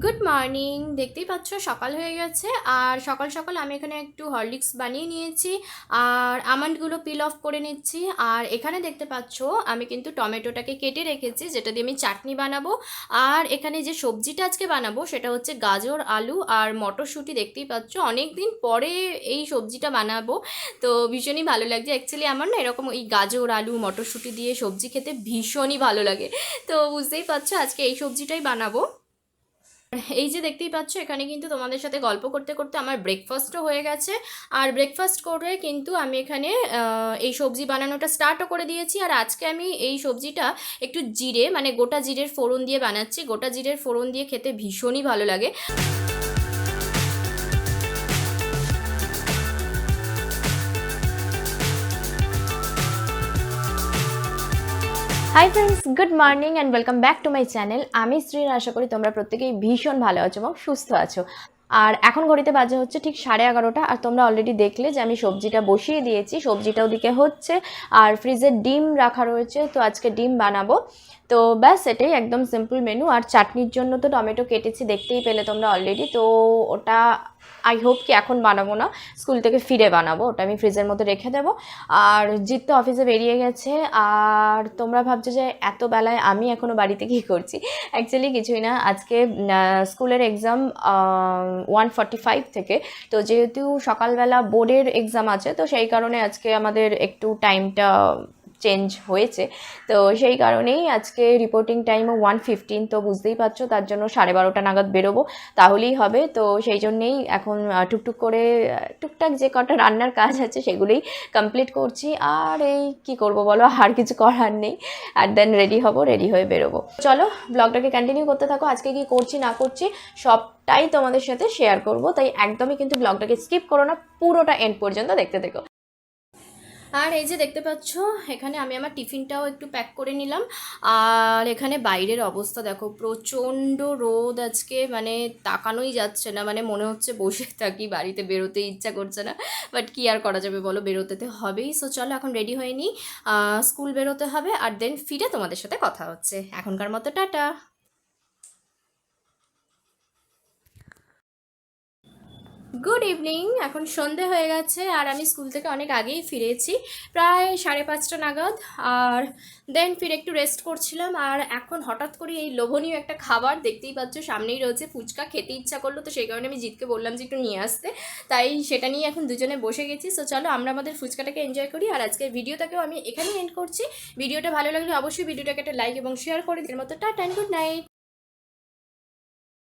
Good morning. দেখতেই পাচ্ছ সকাল হয়ে গেছে, আর সকাল সকাল আমি এখানে একটু হরলিক্স বানিয়ে নিয়েছি আর আমন্ডগুলো পিল অফ করে নিচ্ছি। আর এখানে দেখতে পাচ্ছ আমি কিন্তু টমেটোটাকে কেটে রেখেছি, যেটা দিয়ে আমি চাটনি বানাবো। আর এখানে যে সবজিটা আজকে বানাবো সেটা হচ্ছে গাজর, আলু আর মটরশুঁটি। দেখতেই পাচ্ছ অনেক দিন পরে এই সবজিটা বানাবো, তো ভীষণই ভালো লাগছে। অ্যাকচুয়ালি আমার না এরকম এই গাজর, আলু, মটরশুঁটি দিয়ে সবজি খেতে ভীষণই ভালো লাগে, তো বুঝতেই পারছো আজকে এই সবজিটাই বানাবো। এই যে দেখতেই পাচ্ছ এখানে কিন্তু তোমাদের সাথে গল্প করতে করতে আমার ব্রেকফাস্টও হয়ে গেছে। আর ব্রেকফাস্ট করে কিন্তু আমি এখানে এই সবজি বানানোটা স্টার্টও করে দিয়েছি। আর আজকে আমি এই সবজিটা একটু জিরে মানে গোটা জিরের ফোড়ন দিয়ে বানাচ্ছি। গোটা জিরের ফোড়ন দিয়ে খেতে ভীষণই ভালো লাগে। Hi friends, good morning and welcome back to my channel. আমি শ্রীর, আশা করি তোমরা প্রত্যেকেই ভীষণ ভালো আছো এবং সুস্থ আছো। আর এখন ঘড়িতে বাজে হচ্ছে ঠিক 11:30, আর তোমরা অলরেডি দেখলে যে আমি সবজিটা বসিয়ে দিয়েছি, সবজিটা ওদিকে হচ্ছে। আর ফ্রিজে ডিম রাখা রয়েছে, তো আজকে ডিম বানাবো। তো ব্যাস এটাই একদম সিম্পল মেনু। আর চাটনির জন্য তো টমেটো কেটেছি, দেখতেই পেলে তোমরা অলরেডি। তো ওটা আই হোপ কি এখন বানাবো না, স্কুল থেকে ফিরে বানাবো। ওটা আমি ফ্রিজের মধ্যে রেখে দেবো। আর জিৎ তো অফিসে বেরিয়ে গেছে। আর তোমরা ভাবছো যে এত বেলায় আমি এখনও বাড়িতে কী করছি। অ্যাকচুয়ালি কিছুই না, আজকে স্কুলের এক্সাম 1:45 থেকে। তো যেহেতু সকালবেলা বোর্ডের এক্সাম আছে, তো সেই কারণে আজকে আমাদের একটু টাইমটা চেঞ্জ হয়েছে। তো সেই কারণেই আজকে রিপোর্টিং টাইমও 1:15। তো বুঝতেই পারছো, তার জন্য 12:30 নাগাদ বেরোবো, তাহলেই হবে। তো সেই জন্যেই এখন টুকটুক করে টুকটাক যে কটা রান্নার কাজ আছে সেগুলোই কমপ্লিট করছি। আর এই কি করব বলো, আর কিছু করার নেই। আর দেন রেডি হব, রেডি হয়ে বেরোবো। চলো ব্লগটাকে কন্টিনিউ করতে থাকো। আজকে কি করছি না করছি সবটাই তোমাদের সাথে শেয়ার করব, তাই একদমই কিন্তু ব্লগটাকে স্কিপ করো না, পুরোটা এন্ড পর্যন্ত দেখতে থেকো। আর এই যে দেখতে পাচ্ছ এখানে আমি আমার টিফিনটাও একটু প্যাক করে নিলাম। আর এখানে বাইরের অবস্থা দেখো, প্রচণ্ড রোদ আজকে, মানে তাকানোই যাচ্ছে না, মানে মনে হচ্ছে বসে থাকি, বাড়িতে বেরোতে ইচ্ছা করছে না। বাট কি আর করা যাবে বলো, বেরোতে তো হবেই। সো চলো এখন রেডি হয়ে নিই, স্কুল বেরোতে হবে। আর দেন ফিরে তোমাদের সাথে কথা হচ্ছে। এখনকার মতো টাটা। Good evening. এখন সন্ধে হয়ে গেছে আর আমি স্কুল থেকে অনেক আগেই ফিরেছি, প্রায় 5:30 নাগাদ। আর দেন ফিরে একটু রেস্ট করছিলাম। আর এখন হঠাৎ করে এই লোভনীয় একটা খাবার দেখতেই পাচ্ছ সামনেই রয়েছে, ফুচকা খেতে ইচ্ছা করলো। তো সেই কারণে আমি জিতকে বললাম যে একটু নিয়ে আসতে, তাই সেটা নিয়ে এখন দুজনে বসে গেছি। সো চলো আমরা আমাদের ফুচকাটাকে এনজয় করি। আর আজকের ভিডিওটাকেও আমি এখানেই এন্ড করছি। ভিডিওটা ভালো লাগলে অবশ্যই ভিডিওটাকে একটা লাইক এবং শেয়ার করে দিন মতো। Tata, good night.